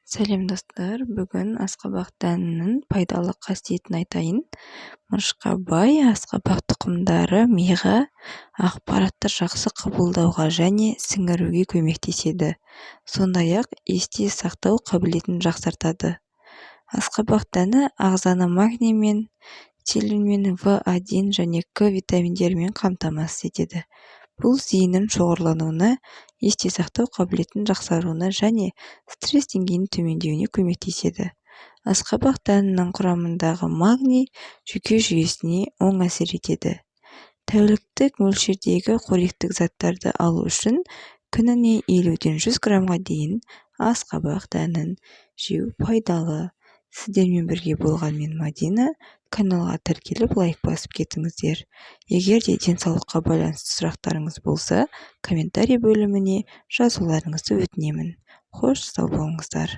Сәлем достар, бүгін асқабақ дәнінің пайдалы қасиетін айтайын. Мырышқа бай асқабақ тұқымдары миға ақпаратты жақсы қабылдауға және сіңіруге көмектеседі. Сондай-ақ есте сақтау қабілетін жақсартады. Асқабақ дәні ағзаны магниймен, селенмен, В1 және К витаминдерімен қамтамасыз етеді. Бұл зейіннің шоғырлануына, есте сақтау қабілетін жақсаруына және стресс деңгейінің төмендеуіне көмектеседі. Асқабақ дәнінің құрамындағы магний жүйке жүйесіне оң әсер етеді. Тәуліктік мөлшердегі қоректік заттарды алу үшін күніне 50-ден 100 граммға дейін асқабақ дәнін жеу пайдалы. Сіздермен бірге болған мен Мадина. Каналға тіркеліп лайк басып кетіңіздер. Егер де денсаулыққа байланысты сұрақтарыңыз болса, комментарий бөліміне жазуларыңызды өтінемін. Қош, сау болыңыздар.